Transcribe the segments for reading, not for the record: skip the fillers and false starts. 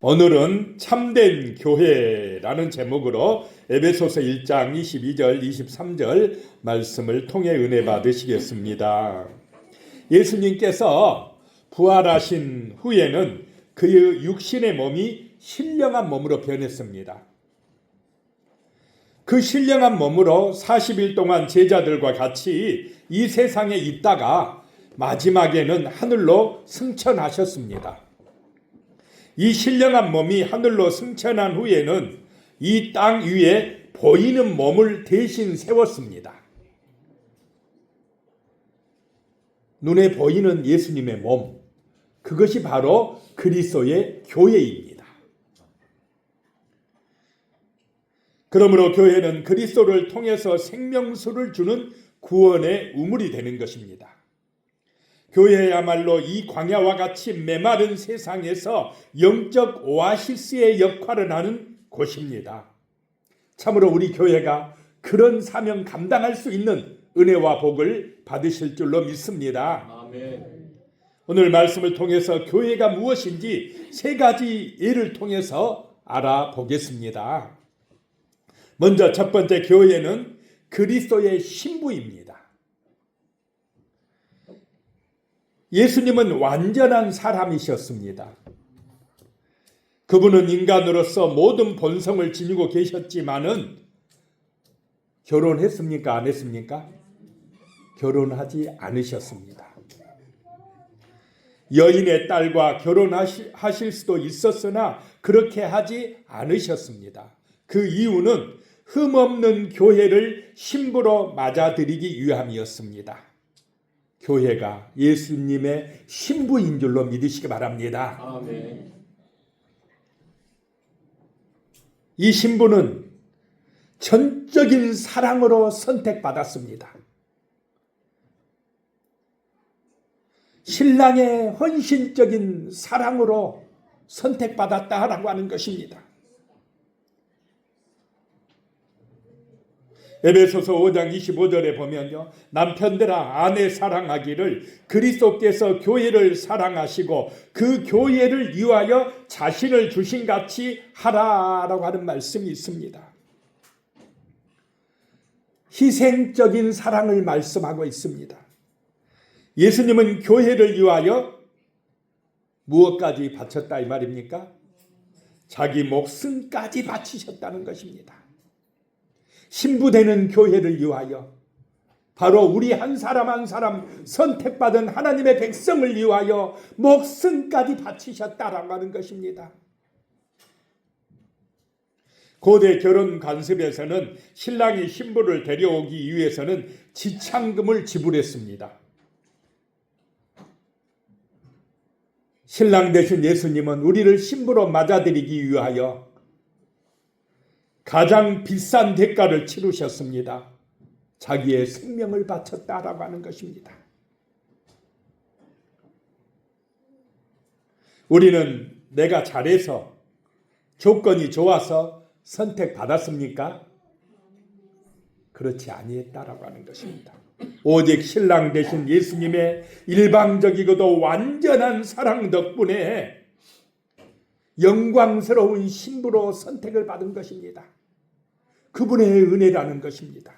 오늘은 참된 교회라는 제목으로 에베소서 1장 22절 23절 말씀을 통해 은혜 받으시겠습니다. 예수님께서 부활하신 후에는 그의 육신의 몸이 신령한 몸으로 변했습니다. 그 신령한 몸으로 40일 동안 제자들과 같이 이 세상에 있다가 마지막에는 하늘로 승천하셨습니다. 이 신령한 몸이 하늘로 승천한 후에는 이 땅 위에 보이는 몸을 대신 세웠습니다. 눈에 보이는 예수님의 몸, 그것이 바로 그리스도의 교회입니다. 그러므로 교회는 그리스도를 통해서 생명수를 주는 구원의 우물이 되는 것입니다. 교회야말로 이 광야와 같이 메마른 세상에서 영적 오아시스의 역할을 하는 곳입니다. 참으로 우리 교회가 그런 사명 감당할 수 있는 은혜와 복을 받으실 줄로 믿습니다. 아멘. 오늘 말씀을 통해서 교회가 무엇인지 세 가지 예를 통해서 알아보겠습니다. 먼저 첫 번째, 교회는 그리스도의 신부입니다. 예수님은 완전한 사람이셨습니다. 그분은 인간으로서 모든 본성을 지니고 계셨지만은 결혼했습니까? 안 했습니까? 결혼하지 않으셨습니다. 여인의 딸과 결혼하실 수도 있었으나 그렇게 하지 않으셨습니다. 그 이유는 흠없는 교회를 신부로 맞아들이기 위함이었습니다. 교회가 예수님의 신부인 줄로 믿으시기 바랍니다. 아멘. 이 신부는 전적인 사랑으로 선택받았습니다. 신랑의 헌신적인 사랑으로 선택받았다라고 하는 것입니다. 에베소서 5장 25절에 보면요, 남편들아 아내 사랑하기를 그리스도께서 교회를 사랑하시고 그 교회를 위하여 자신을 주신 같이 하라라고 하는 말씀이 있습니다. 희생적인 사랑을 말씀하고 있습니다. 예수님은 교회를 위하여 무엇까지 바쳤다 이 말입니까? 자기 목숨까지 바치셨다는 것입니다. 신부되는 교회를 위하여, 바로 우리 한 사람 한 사람 선택받은 하나님의 백성을 위하여 목숨까지 바치셨다라고 하는 것입니다. 고대 결혼 관습에서는 신랑이 신부를 데려오기 위해서는 지참금을 지불했습니다. 신랑 되신 예수님은 우리를 신부로 맞아들이기 위하여 가장 비싼 대가를 치르셨습니다. 자기의 생명을 바쳤다라고 하는 것입니다. 우리는 내가 잘해서 조건이 좋아서 선택받았습니까? 그렇지 아니했다라고 하는 것입니다. 오직 신랑 되신 예수님의 일방적이고도 완전한 사랑 덕분에 영광스러운 신부로 선택을 받은 것입니다. 그분의 은혜라는 것입니다.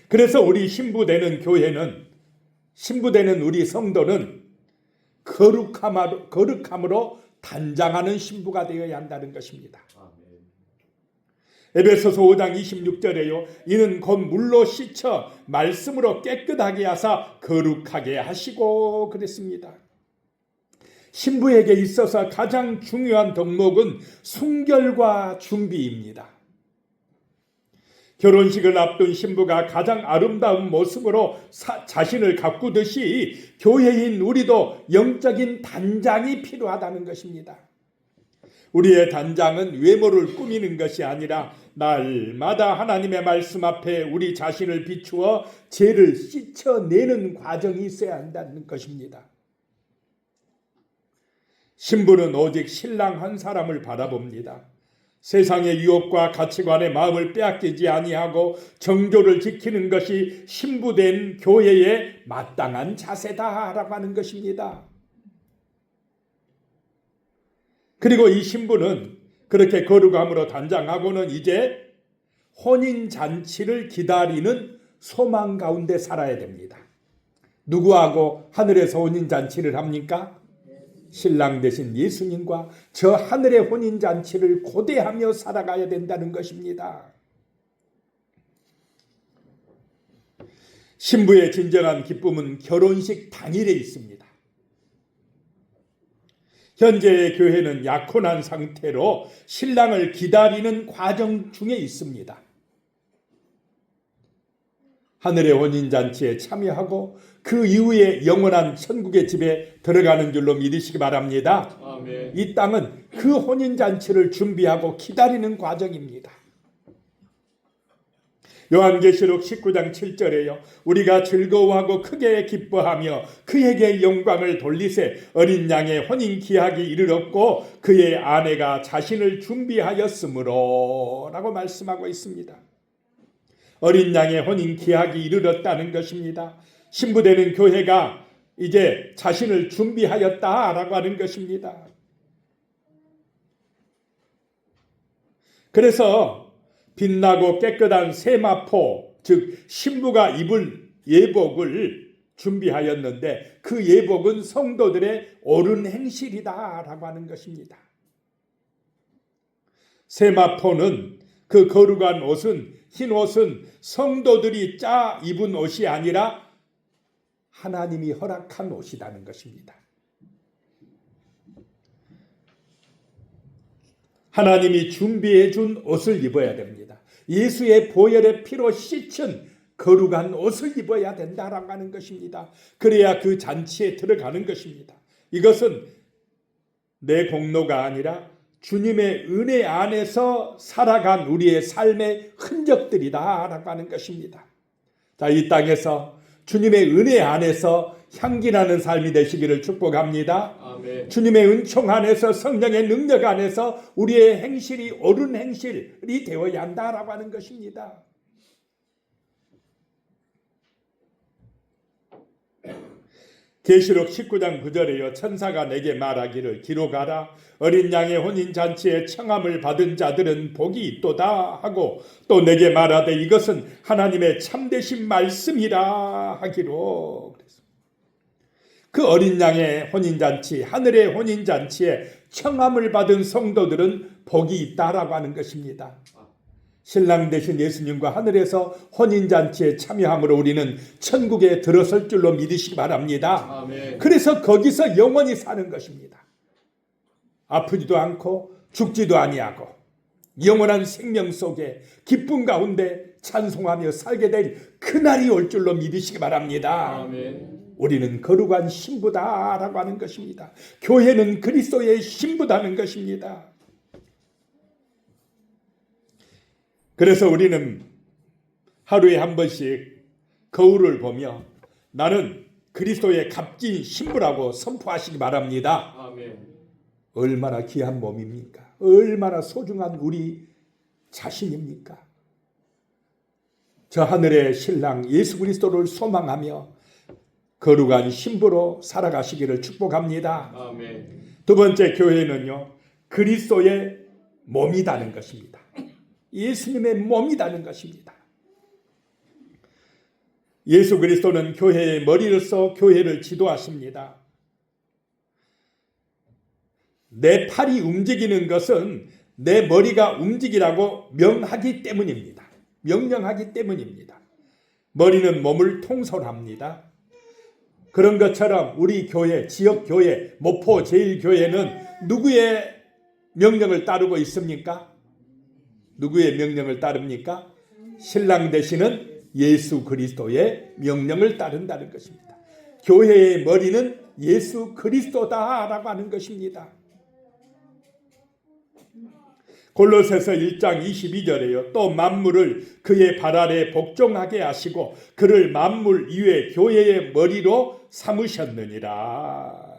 그래서 우리 신부되는 교회는, 신부되는 우리 성도는 거룩함으로 단장하는 신부가 되어야 한다는 것입니다. 에베소서 5장 26절에요. 이는 곧 물로 씻어 말씀으로 깨끗하게 하사 거룩하게 하시고 그랬습니다. 신부에게 있어서 가장 중요한 덕목은 순결과 준비입니다. 결혼식을 앞둔 신부가 가장 아름다운 모습으로 자신을 가꾸듯이 교회인 우리도 영적인 단장이 필요하다는 것입니다. 우리의 단장은 외모를 꾸미는 것이 아니라 날마다 하나님의 말씀 앞에 우리 자신을 비추어 죄를 씻어내는 과정이 있어야 한다는 것입니다. 신부는 오직 신랑 한 사람을 바라봅니다. 세상의 유혹과 가치관의 마음을 빼앗기지 아니하고 정조를 지키는 것이 신부된 교회의 마땅한 자세다라고 하는 것입니다. 그리고 이 신부는 그렇게 거룩함으로 단장하고는 이제 혼인잔치를 기다리는 소망 가운데 살아야 됩니다. 누구하고 하늘에서 혼인잔치를 합니까? 신랑 되신 예수님과 저 하늘의 혼인잔치를 고대하며 살아가야 된다는 것입니다. 신부의 진정한 기쁨은 결혼식 당일에 있습니다. 현재의 교회는 약혼한 상태로 신랑을 기다리는 과정 중에 있습니다. 하늘의 혼인잔치에 참여하고 그 이후에 영원한 천국의 집에 들어가는 줄로 믿으시기 바랍니다. 아멘. 이 땅은 그 혼인잔치를 준비하고 기다리는 과정입니다. 요한계시록 19장 7절에요. 우리가 즐거워하고 크게 기뻐하며 그에게 영광을 돌리세 어린 양의 혼인 기약이 이르렀고 그의 아내가 자신을 준비하였으므로 라고 말씀하고 있습니다. 어린 양의 혼인 기약이 이르렀다는 것입니다. 신부되는 교회가 이제 자신을 준비하였다라고 하는 것입니다. 그래서 빛나고 깨끗한 세마포, 즉 신부가 입을 예복을 준비하였는데 그 예복은 성도들의 옳은 행실이다라고 하는 것입니다. 세마포는 그 거룩한 옷은 흰 옷은 성도들이 짜 입은 옷이 아니라 하나님이 허락한 옷이라는 것입니다. 하나님이 준비해 준 옷을 입어야 됩니다. 예수의 보혈의 피로 씻은 거룩한 옷을 입어야 된다라고 하는 것입니다. 그래야 그 잔치에 들어가는 것입니다. 이것은 내 공로가 아니라 주님의 은혜 안에서 살아간 우리의 삶의 흔적들이다라고 하는 것입니다. 자, 이 땅에서 주님의 은혜 안에서 향기나는 삶이 되시기를 축복합니다. 아멘. 주님의 은총 안에서 성령의 능력 안에서 우리의 행실이 옳은 행실이 되어야 한다라고 하는 것입니다. 계시록 19장 9절에요. 천사가 내게 말하기를 기록하라. 어린 양의 혼인잔치에 청함을 받은 자들은 복이 있도다 하고 또 내게 말하되 이것은 하나님의 참되신 말씀이라 하기로. 그 어린 양의 혼인잔치, 하늘의 혼인잔치에 청함을 받은 성도들은 복이 있다라고 하는 것입니다. 신랑 되신 예수님과 하늘에서 혼인잔치에 참여함으로 우리는 천국에 들어설 줄로 믿으시기 바랍니다. 아멘. 그래서 거기서 영원히 사는 것입니다. 아프지도 않고 죽지도 아니하고 영원한 생명 속에 기쁨 가운데 찬송하며 살게 될 그날이 올 줄로 믿으시기 바랍니다. 아멘. 우리는 거룩한 신부다라고 하는 것입니다. 교회는 그리스도의 신부다는 것입니다. 그래서 우리는 하루에 한 번씩 거울을 보며 나는 그리스도의 값진 신부라고 선포하시기 바랍니다. 아멘. 얼마나 귀한 몸입니까? 얼마나 소중한 우리 자신입니까? 저 하늘의 신랑 예수 그리스도를 소망하며 거룩한 신부로 살아가시기를 축복합니다. 아멘. 두 번째, 교회는요 그리스도의 몸이라는 것입니다. 예수님의 몸이라는 것입니다. 예수 그리스도는 교회의 머리로서 교회를 지도하십니다. 내 팔이 움직이는 것은 내 머리가 움직이라고 명하기 때문입니다. 명령하기 때문입니다. 머리는 몸을 통솔합니다. 그런 것처럼 우리 교회, 지역교회, 목포 제1교회는 누구의 명령을 따르고 있습니까? 누구의 명령을 따릅니까? 신랑 되시는 예수 그리스도의 명령을 따른다는 것입니다. 교회의 머리는 예수 그리스도다라고 하는 것입니다. 골로새서 1장 22절에요. 또 만물을 그의 발 아래 복종하게 하시고 그를 만물 위에 교회의 머리로 삼으셨느니라.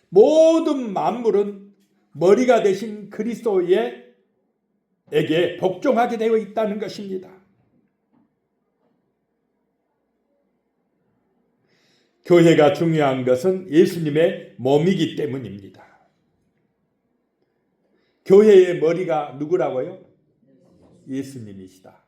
모든 만물은 머리가 되신 그리스도에게 복종하게 되어 있다는 것입니다. 교회가 중요한 것은 예수님의 몸이기 때문입니다. 교회의 머리가 누구라고요? 예수님이시다.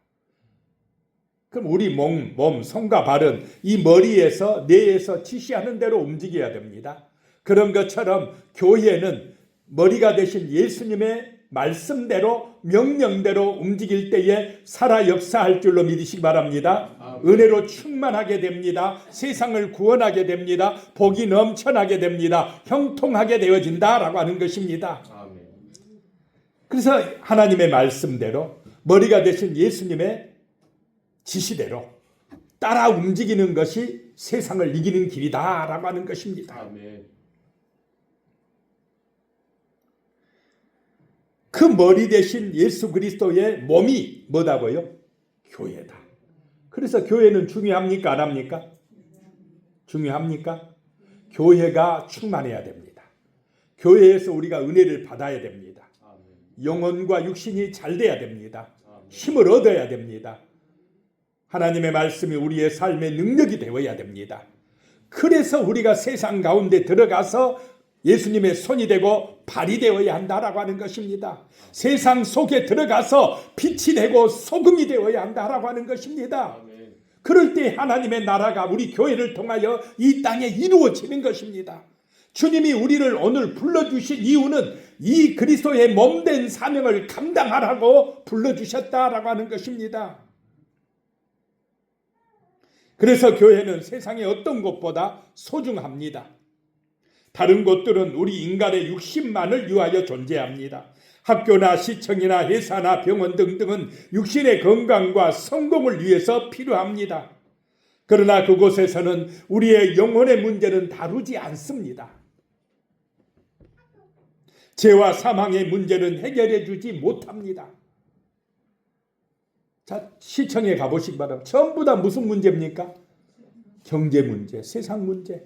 그럼 우리 몸, 손과 발은 이 머리에서 뇌에서 지시하는 대로 움직여야 됩니다. 그런 것처럼 교회는 머리가 되신 예수님의 말씀대로 명령대로 움직일 때에 살아 역사할 줄로 믿으시기 바랍니다. 은혜로 충만하게 됩니다. 세상을 구원하게 됩니다. 복이 넘쳐나게 됩니다. 형통하게 되어진다라고 하는 것입니다. 그래서 하나님의 말씀대로 머리가 되신 예수님의 지시대로 따라 움직이는 것이 세상을 이기는 길이다라고 하는 것입니다. 그 머리 대신 예수 그리스도의 몸이 뭐다고요? 교회다. 그래서 교회는 중요합니까? 안 합니까? 중요합니까? 교회가 충만해야 됩니다. 교회에서 우리가 은혜를 받아야 됩니다. 영혼과 육신이 잘 돼야 됩니다. 힘을 얻어야 됩니다. 하나님의 말씀이 우리의 삶의 능력이 되어야 됩니다. 그래서 우리가 세상 가운데 들어가서 예수님의 손이 되고 발이 되어야 한다라고 하는 것입니다. 세상 속에 들어가서 빛이 되고 소금이 되어야 한다라고 하는 것입니다. 그럴 때 하나님의 나라가 우리 교회를 통하여 이 땅에 이루어지는 것입니다. 주님이 우리를 오늘 불러주신 이유는 이 그리스도의 몸된 사명을 감당하라고 불러주셨다라고 하는 것입니다. 그래서 교회는 세상의 어떤 곳보다 소중합니다. 다른 곳들은 우리 인간의 육신만을 위하여 존재합니다. 학교나 시청이나 회사나 병원 등등은 육신의 건강과 성공을 위해서 필요합니다. 그러나 그곳에서는 우리의 영혼의 문제는 다루지 않습니다. 죄와 사망의 문제는 해결해 주지 못합니다. 자, 시청에 가보시기 바랍니다. 전부 다 무슨 문제입니까? 경제 문제, 세상 문제.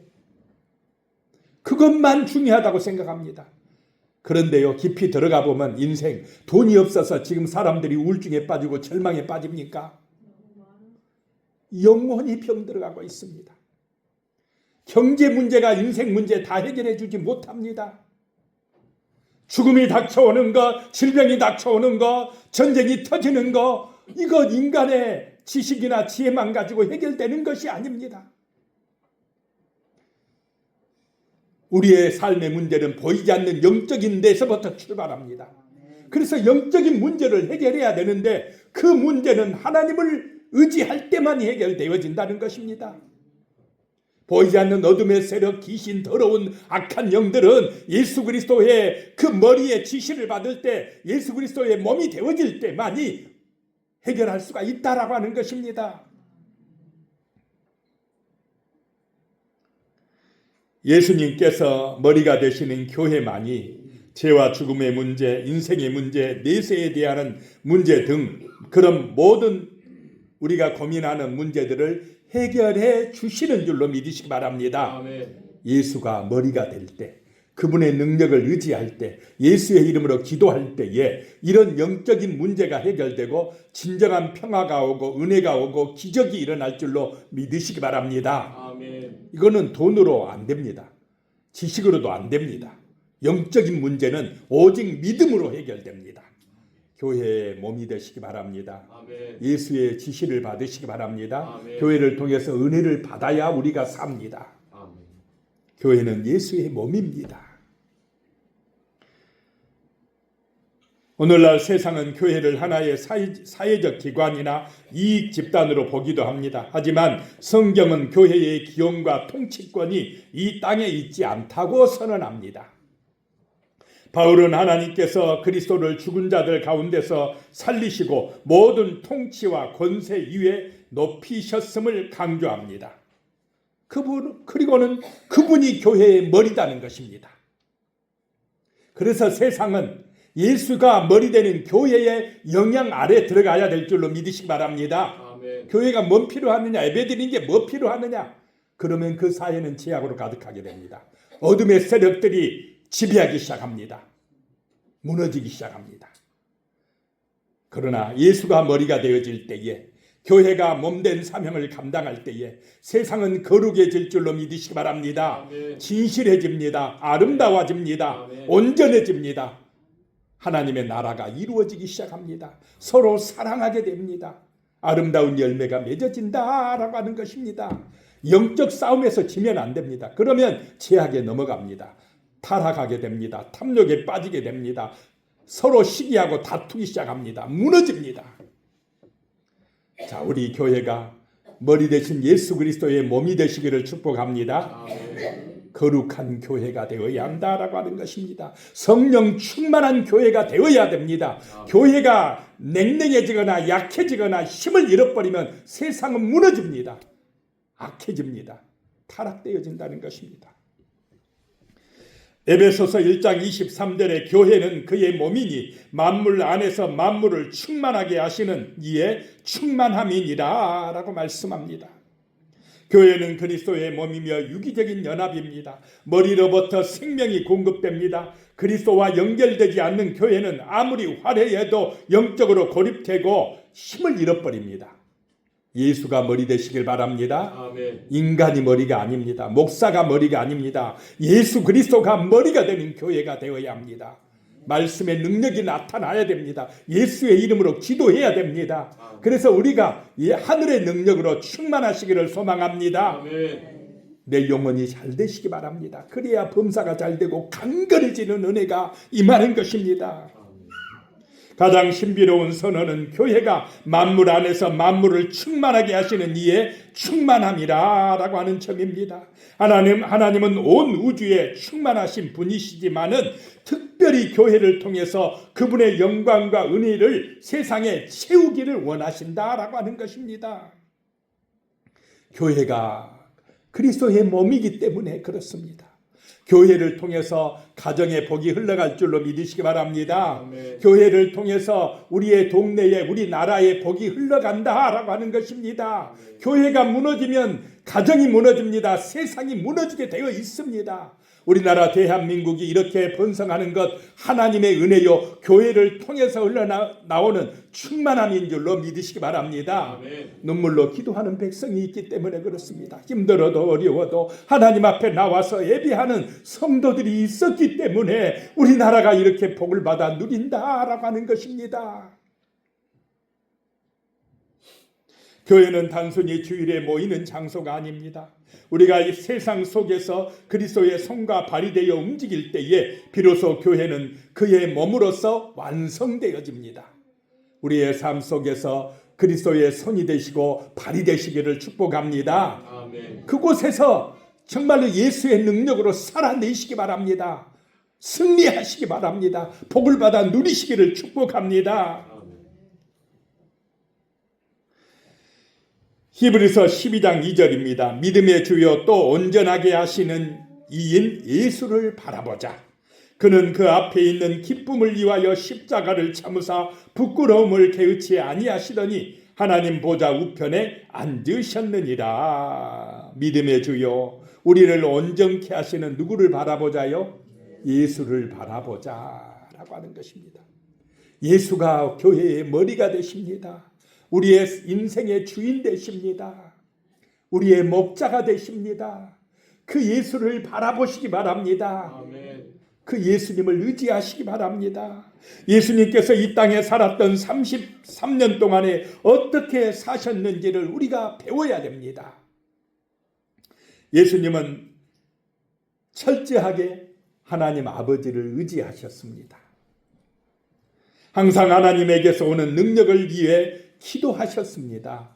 그것만 중요하다고 생각합니다. 그런데요, 깊이 들어가 보면 인생, 돈이 없어서 지금 사람들이 우울증에 빠지고 절망에 빠집니까? 영혼이 병들어가고 있습니다. 경제 문제가 인생 문제 다 해결해 주지 못합니다. 죽음이 닥쳐오는 것, 질병이 닥쳐오는 것, 전쟁이 터지는 것, 이것 인간의 지식이나 지혜만 가지고 해결되는 것이 아닙니다. 우리의 삶의 문제는 보이지 않는 영적인 데서부터 출발합니다. 그래서 영적인 문제를 해결해야 되는데 그 문제는 하나님을 의지할 때만 해결되어진다는 것입니다. 보이지 않는 어둠의 세력, 귀신, 더러운 악한 영들은 예수 그리스도의 그 머리에 지시를 받을 때 예수 그리스도의 몸이 되어질 때만이 해결할 수가 있다라고 하는 것입니다. 예수님께서 머리가 되시는 교회만이 죄와 죽음의 문제, 인생의 문제, 내세에 대한 문제 등 그런 모든 우리가 고민하는 문제들을 해결해 주시는 줄로 믿으시기 바랍니다. 아멘. 예수가 머리가 될 때, 그분의 능력을 의지할 때, 예수의 이름으로 기도할 때에 이런 영적인 문제가 해결되고 진정한 평화가 오고 은혜가 오고 기적이 일어날 줄로 믿으시기 바랍니다. 아멘. 이거는 돈으로 안 됩니다. 지식으로도 안 됩니다. 영적인 문제는 오직 믿음으로 해결됩니다. 교회의 몸이 되시기 바랍니다. 아멘. 예수의 지시를 받으시기 바랍니다. 아멘. 교회를 통해서 은혜를 받아야 우리가 삽니다. 아멘. 교회는 예수의 몸입니다. 오늘날 세상은 교회를 하나의 사회적 기관이나 이익 집단으로 보기도 합니다. 하지만 성경은 교회의 기용과 통치권이 이 땅에 있지 않다고 선언합니다. 바울은 하나님께서 그리스도를 죽은 자들 가운데서 살리시고 모든 통치와 권세 위에 높이셨음을 강조합니다. 그리고는 그분이 교회의 머리다는 것입니다. 그래서 세상은 예수가 머리 되는 교회의 영향 아래 들어가야 될 줄로 믿으시기 바랍니다. 아멘. 교회가 뭐 필요하느냐, 예배드리는 게 뭐 필요하느냐, 그러면 그 사회는 죄악으로 가득하게 됩니다. 어둠의 세력들이 지배하기 시작합니다. 무너지기 시작합니다. 그러나 예수가 머리가 되어질 때에, 교회가 몸된 사명을 감당할 때에 세상은 거룩해질 줄로 믿으시기 바랍니다. 아멘. 진실해집니다. 아름다워집니다. 아멘. 온전해집니다. 하나님의 나라가 이루어지기 시작합니다. 서로 사랑하게 됩니다. 아름다운 열매가 맺어진다라고 하는 것입니다. 영적 싸움에서 지면 안 됩니다. 그러면 제약에 넘어갑니다. 타락하게 됩니다. 탐욕에 빠지게 됩니다. 서로 시기하고 다투기 시작합니다. 무너집니다. 자, 우리 교회가 머리 대신 예수 그리스도의 몸이 되시기를 축복합니다. 거룩한 교회가 되어야 한다라고 하는 것입니다. 성령 충만한 교회가 되어야 됩니다. 교회가 냉랭해지거나 약해지거나 힘을 잃어버리면 세상은 무너집니다. 악해집니다. 타락되어진다는 것입니다. 에베소서 1장 23절에 교회는 그의 몸이니 만물 안에서 만물을 충만하게 하시는 이의 충만함이니라 라고 말씀합니다. 교회는 그리스도의 몸이며 유기적인 연합입니다. 머리로부터 생명이 공급됩니다. 그리스도와 연결되지 않는 교회는 아무리 화려해도 영적으로 고립되고 힘을 잃어버립니다. 예수가 머리 되시길 바랍니다. 아멘. 인간이 머리가 아닙니다. 목사가 머리가 아닙니다. 예수 그리스도가 머리가 되는 교회가 되어야 합니다. 말씀의 능력이 나타나야 됩니다. 예수의 이름으로 기도해야 됩니다. 그래서 우리가 이 하늘의 능력으로 충만하시기를 소망합니다. 아멘. 내 영혼이 잘 되시기 바랍니다. 그래야 범사가 잘 되고 강건해지는 은혜가 임하는 것입니다. 가장 신비로운 선언은 교회가 만물 안에서 만물을 충만하게 하시는 이의 충만함이라고 하는 점입니다. 하나님은 온 우주에 충만하신 분이시지만은 특별히 교회를 통해서 그분의 영광과 은혜를 세상에 채우기를 원하신다라고 하는 것입니다. 교회가 그리스도의 몸이기 때문에 그렇습니다. 교회를 통해서 가정의 복이 흘러갈 줄로 믿으시기 바랍니다. 아멘. 교회를 통해서 우리의 동네에 우리 나라의 복이 흘러간다라고 하는 것입니다. 아멘. 교회가 무너지면 가정이 무너집니다. 세상이 무너지게 되어 있습니다. 우리나라 대한민국이 이렇게 번성하는 것 하나님의 은혜요 교회를 통해서 흘러나오는 충만함인 줄로 믿으시기 바랍니다. 아멘. 눈물로 기도하는 백성이 있기 때문에 그렇습니다. 힘들어도 어려워도 하나님 앞에 나와서 예배하는 성도들이 있었기 때문에 우리나라가 이렇게 복을 받아 누린다라고 하는 것입니다. 교회는 단순히 주일에 모이는 장소가 아닙니다. 우리가 이 세상 속에서 그리스도의 손과 발이 되어 움직일 때에 비로소 교회는 그의 몸으로서 완성되어집니다. 우리의 삶 속에서 그리스도의 손이 되시고 발이 되시기를 축복합니다. 아멘. 그곳에서 정말로 예수의 능력으로 살아내시기 바랍니다. 승리하시기 바랍니다. 복을 받아 누리시기를 축복합니다. 히브리서 12장 2절입니다. 믿음의 주요 또 온전하게 하시는 이인 예수를 바라보자. 그는 그 앞에 있는 기쁨을 위하여 십자가를 참으사 부끄러움을 개의치 아니하시더니 하나님 보좌 우편에 앉으셨느니라. 믿음의 주요 우리를 온전케 하시는 누구를 바라보자요? 예수를 바라보자라고 하는 것입니다. 예수가 교회의 머리가 되십니다. 우리의 인생의 주인 되십니다. 우리의 목자가 되십니다. 그 예수를 바라보시기 바랍니다. 아멘. 그 예수님을 의지하시기 바랍니다. 예수님께서 이 땅에 살았던 33년 동안에 어떻게 사셨는지를 우리가 배워야 됩니다. 예수님은 철저하게 하나님 아버지를 의지하셨습니다. 항상 하나님에게서 오는 능력을 위해 기도하셨습니다.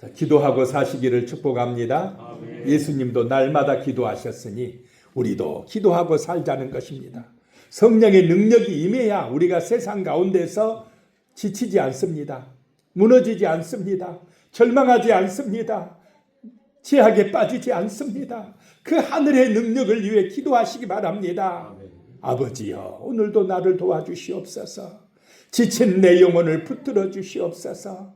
자, 기도하고 사시기를 축복합니다. 아멘. 예수님도 날마다 기도하셨으니 우리도 기도하고 살자는 것입니다. 성령의 능력이 임해야 우리가 세상 가운데서 지치지 않습니다. 무너지지 않습니다. 절망하지 않습니다. 죄악에 빠지지 않습니다. 그 하늘의 능력을 위해 기도하시기 바랍니다. 아멘. 아버지여, 오늘도 나를 도와주시옵소서. 지친 내 영혼을 붙들어 주시옵소서.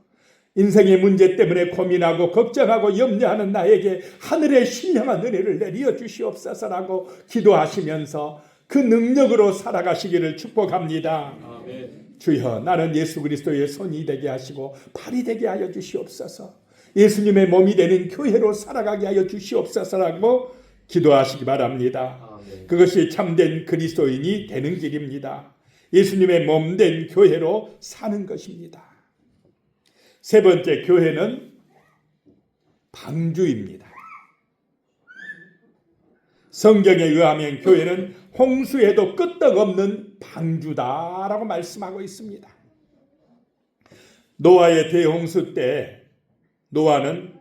인생의 문제 때문에 고민하고 걱정하고 염려하는 나에게 하늘의 신령한 은혜를 내려 주시옵소서라고 기도하시면서 그 능력으로 살아가시기를 축복합니다. 아멘. 주여, 나는 예수 그리스도의 손이 되게 하시고 발이 되게 하여 주시옵소서. 예수님의 몸이 되는 교회로 살아가게 하여 주시옵소서라고 기도하시기 바랍니다. 그것이 참된 그리스도인이 되는 길입니다. 예수님의 몸된 교회로 사는 것입니다. 세 번째, 교회는 방주입니다. 성경에 의하면 교회는 홍수에도 끄떡없는 방주다라고 말씀하고 있습니다. 노아의 대홍수 때 노아는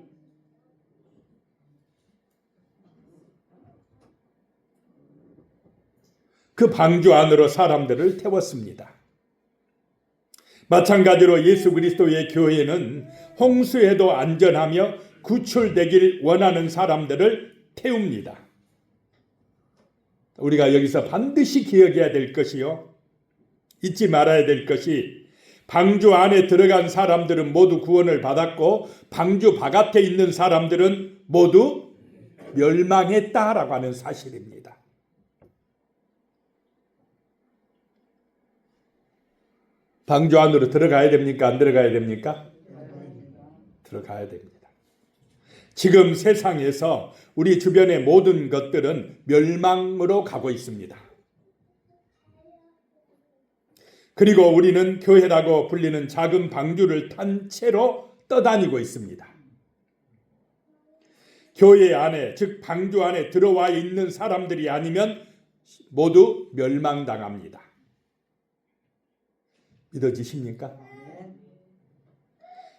그 방주 안으로 사람들을 태웠습니다. 마찬가지로 예수 그리스도의 교회는 홍수에도 안전하며 구출되길 원하는 사람들을 태웁니다. 우리가 여기서 반드시 기억해야 될 것이요, 잊지 말아야 될 것이, 방주 안에 들어간 사람들은 모두 구원을 받았고 방주 바깥에 있는 사람들은 모두 멸망했다라고 하는 사실입니다. 방주 안으로 들어가야 됩니까? 안 들어가야 됩니까? 들어가야 됩니다. 지금 세상에서 우리 주변의 모든 것들은 멸망으로 가고 있습니다. 그리고 우리는 교회라고 불리는 작은 방주를 탄 채로 떠다니고 있습니다. 교회 안에, 즉 방주 안에 들어와 있는 사람들이 아니면 모두 멸망당합니다. 믿어지십니까?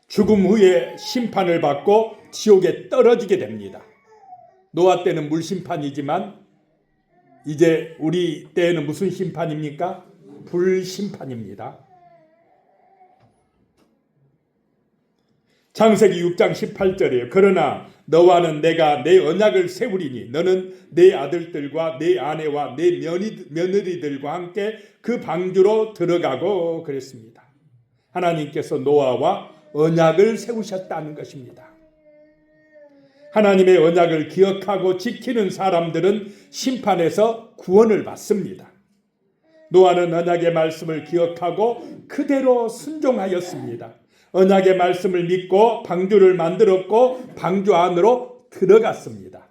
죽음 후에 심판을 받고 지옥에 떨어지게 됩니다. 노아 때는 물심판이지만 이제 우리 때에는 무슨 심판입니까? 불심판입니다. 창세기 6장 18절이에요. 그러나 너와는 내가 내 언약을 세우리니 너는 내 아들들과 내 아내와 내 며느리들과 함께 그 방주로 들어가고 그랬습니다. 하나님께서 노아와 언약을 세우셨다는 것입니다. 하나님의 언약을 기억하고 지키는 사람들은 심판에서 구원을 받습니다. 노아는 언약의 말씀을 기억하고 그대로 순종하였습니다. 언약의 말씀을 믿고 방주를 만들었고 방주 안으로 들어갔습니다.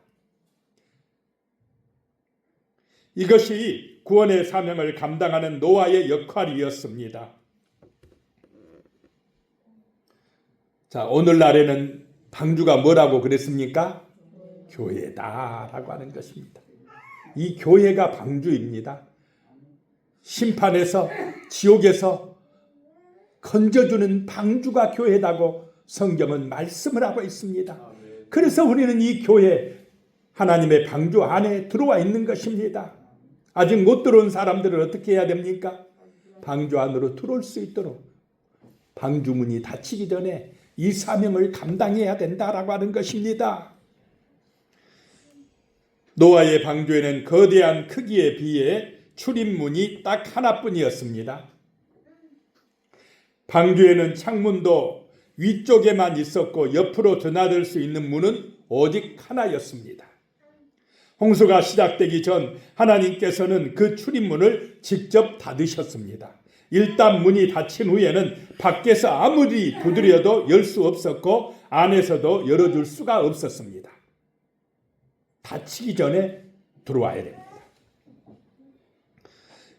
이것이 구원의 사명을 감당하는 노아의 역할이었습니다. 자, 오늘날에는 방주가 뭐라고 그랬습니까? 교회다라고 하는 것입니다. 이 교회가 방주입니다. 심판에서, 지옥에서 건져주는 방주가 교회다고 성경은 말씀을 하고 있습니다. 그래서 우리는 이 교회, 하나님의 방주 안에 들어와 있는 것입니다. 아직 못 들어온 사람들은 어떻게 해야 됩니까? 방주 안으로 들어올 수 있도록 방주 문이 닫히기 전에 이 사명을 감당해야 된다라고 하는 것입니다. 노아의 방주에는 거대한 크기에 비해 출입문이 딱 하나뿐이었습니다. 방주에는 창문도 위쪽에만 있었고 옆으로 드나들 수 있는 문은 오직 하나였습니다. 홍수가 시작되기 전 하나님께서는 그 출입문을 직접 닫으셨습니다. 일단 문이 닫힌 후에는 밖에서 아무리 두드려도 열 수 없었고 안에서도 열어줄 수가 없었습니다. 닫히기 전에 들어와야 됩니다.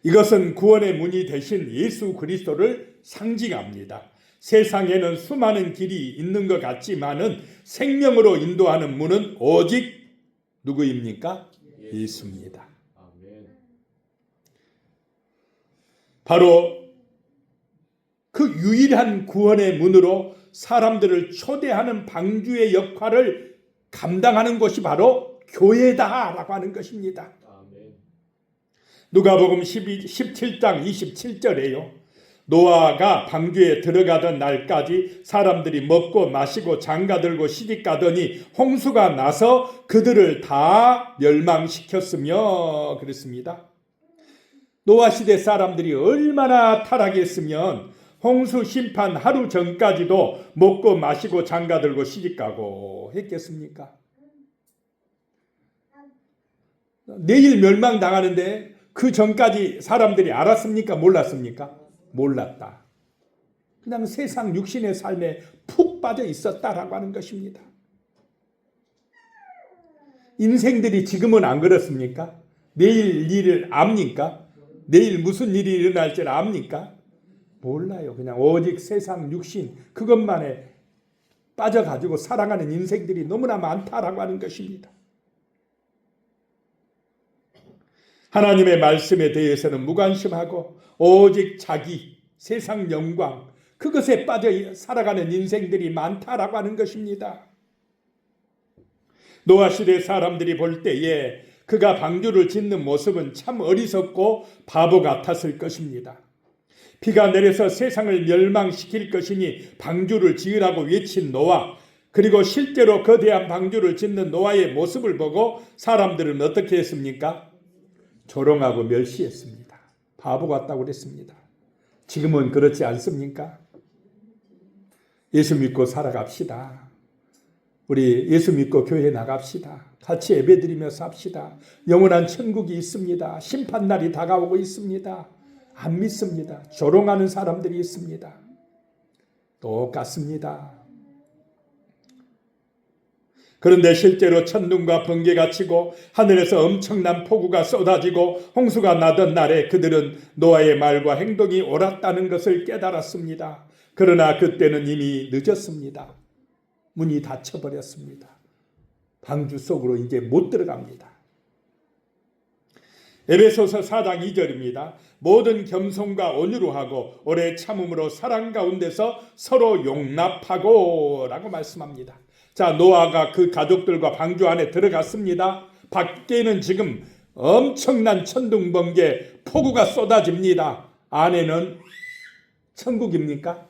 이것은 구원의 문이 되신 예수 그리스도를 상징합니다. 세상에는 수많은 길이 있는 것 같지만은 생명으로 인도하는 문은 오직 누구입니까? 예수입니다. 바로 그 유일한 구원의 문으로 사람들을 초대하는 방주의 역할을 감당하는 것이 바로 교회다라고 하는 것입니다. 누가복음 17장 27절에요. 노아가 방주에 들어가던 날까지 사람들이 먹고 마시고 장가들고 시집가더니 홍수가 나서 그들을 다 멸망시켰으며 그랬습니다. 노아 시대 사람들이 얼마나 타락했으면 홍수 심판 하루 전까지도 먹고 마시고 장가들고 시집가고 했겠습니까? 내일 멸망당하는데 그 전까지 사람들이 알았습니까? 몰랐습니까? 몰랐다. 그냥 세상 육신의 삶에 푹 빠져 있었다라고 하는 것입니다. 인생들이 지금은 안 그렇습니까? 내일 일을 압니까? 내일 무슨 일이 일어날 줄 압니까? 몰라요. 그냥 오직 세상 육신 그것만에 빠져가지고 살아가는 인생들이 너무나 많다라고 하는 것입니다. 하나님의 말씀에 대해서는 무관심하고 오직 자기 세상 영광 그것에 빠져 살아가는 인생들이 많다라고 하는 것입니다. 노아 시대 사람들이 볼 때에 그가 방주를 짓는 모습은 참 어리석고 바보 같았을 것입니다. 비가 내려서 세상을 멸망시킬 것이니 방주를 지으라고 외친 노아, 그리고 실제로 거대한 방주를 짓는 노아의 모습을 보고 사람들은 어떻게 했습니까? 조롱하고 멸시했습니다. 바보 같다고 그랬습니다. 지금은 그렇지 않습니까? 예수 믿고 살아갑시다. 우리 예수 믿고 교회 나갑시다. 같이 예배드리며 삽시다. 영원한 천국이 있습니다. 심판날이 다가오고 있습니다. 안 믿습니다. 조롱하는 사람들이 있습니다. 똑같습니다. 그런데 실제로 천둥과 번개가 치고 하늘에서 엄청난 폭우가 쏟아지고 홍수가 나던 날에 그들은 노아의 말과 행동이 옳았다는 것을 깨달았습니다. 그러나 그때는 이미 늦었습니다. 문이 닫혀버렸습니다. 방주 속으로 이제 못 들어갑니다. 에베소서 4장 2절입니다. 모든 겸손과 온유로 하고 오래 참음으로 사랑 가운데서 서로 용납하고 라고 말씀합니다. 자, 노아가 그 가족들과 방주 안에 들어갔습니다. 밖에는 지금 엄청난 천둥 번개 폭우가 쏟아집니다. 안에는 천국입니까?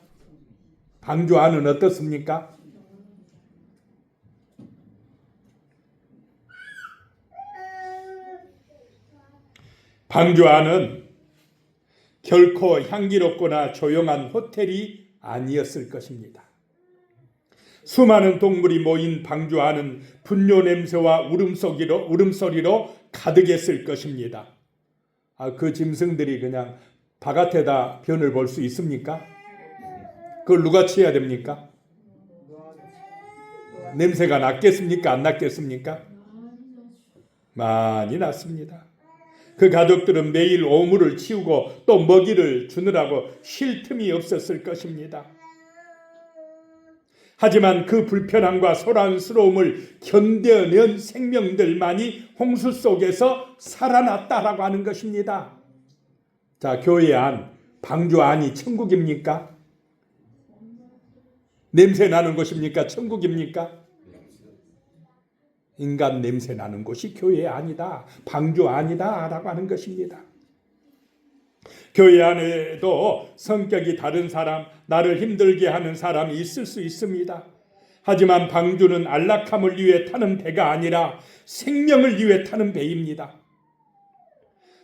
방주 안은 어떻습니까? 방주 안은 결코 향기롭거나 조용한 호텔이 아니었을 것입니다. 수많은 동물이 모인 방주 안은 분뇨 냄새와 울음소리로 가득했을 것입니다. 그 짐승들이 그냥 바깥에다 변을 볼 수 있습니까? 그걸 누가 치워야 됩니까? 냄새가 났겠습니까? 안 났겠습니까? 많이 났습니다. 그 가족들은 매일 오물을 치우고 또 먹이를 주느라고 쉴 틈이 없었을 것입니다. 하지만 그 불편함과 소란스러움을 견뎌낸 생명들만이 홍수 속에서 살아났다라고 하는 것입니다. 자, 교회 안, 방주 안이 천국입니까? 냄새 나는 곳입니까? 천국입니까? 인간 냄새 나는 곳이 교회 아니다, 방주 아니다 라고 하는 것입니다. 교회 안에도 성격이 다른 사람, 나를 힘들게 하는 사람이 있을 수 있습니다. 하지만 방주는 안락함을 위해 타는 배가 아니라 생명을 위해 타는 배입니다.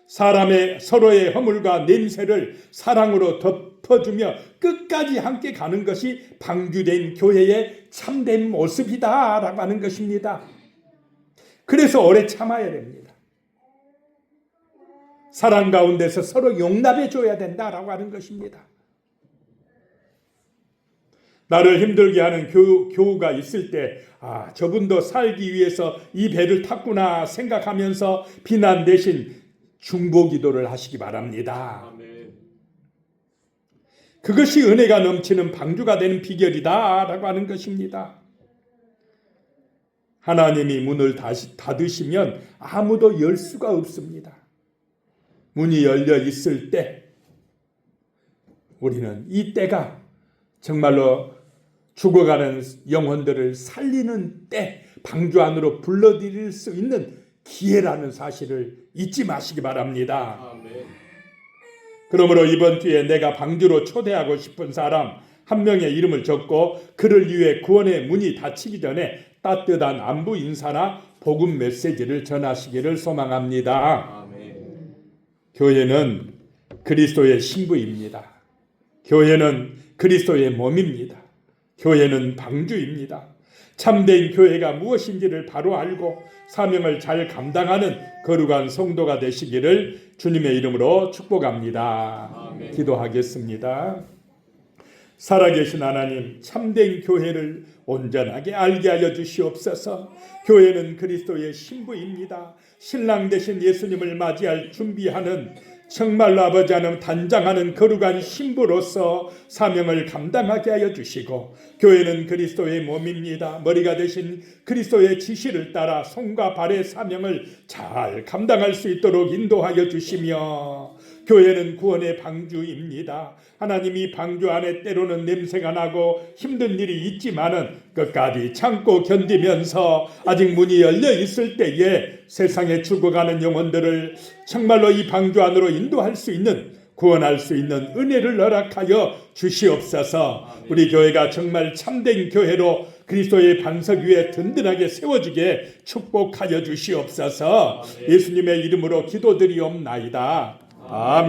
사람의 서로의 허물과 냄새를 사랑으로 덮어주며 끝까지 함께 가는 것이 방주된 교회의 참된 모습이다 라고 하는 것입니다. 그래서 오래 참아야 됩니다. 사랑 가운데서 서로 용납해 줘야 된다라고 하는 것입니다. 나를 힘들게 하는 교우가 있을 때 저분도 살기 위해서 이 배를 탔구나 생각하면서 비난 대신 중보기도를 하시기 바랍니다. 아멘. 그것이 은혜가 넘치는 방주가 되는 비결이다라고 하는 것입니다. 하나님이 문을 닫으시면 아무도 열 수가 없습니다. 문이 열려 있을 때 우리는 이 때가 정말로 죽어가는 영혼들을 살리는 때 방주 안으로 불러들일 수 있는 기회라는 사실을 잊지 마시기 바랍니다. 아멘. 그러므로 이번 주에 내가 방주로 초대하고 싶은 사람 한 명의 이름을 적고 그를 위해 구원의 문이 닫히기 전에 따뜻한 안부 인사나 복음 메시지를 전하시기를 소망합니다. 아멘. 교회는 그리스도의 신부입니다. 교회는 그리스도의 몸입니다. 교회는 방주입니다. 참된 교회가 무엇인지를 바로 알고 사명을 잘 감당하는 거룩한 성도가 되시기를 주님의 이름으로 축복합니다. 아멘. 기도하겠습니다. 살아계신 하나님, 참된 교회를 온전하게 알게 하여 주시옵소서. 교회는 그리스도의 신부입니다. 신랑 되신 예수님을 맞이할 준비하는, 정말로 아버지 하나님 단장하는 거룩한 신부로서 사명을 감당하게 하여 주시고, 교회는 그리스도의 몸입니다. 머리가 되신 그리스도의 지시를 따라 손과 발의 사명을 잘 감당할 수 있도록 인도하여 주시며, 교회는 구원의 방주입니다. 하나님이 방주 안에 때로는 냄새가 나고 힘든 일이 있지만은 끝까지 참고 견디면서 아직 문이 열려 있을 때에 세상에 죽어가는 영혼들을 정말로 이 방주 안으로 인도할 수 있는, 구원할 수 있는 은혜를 허락하여 주시옵소서. 우리 교회가 정말 참된 교회로 그리스도의 반석 위에 든든하게 세워지게 축복하여 주시옵소서. 예수님의 이름으로 기도드리옵나이다. 아멘.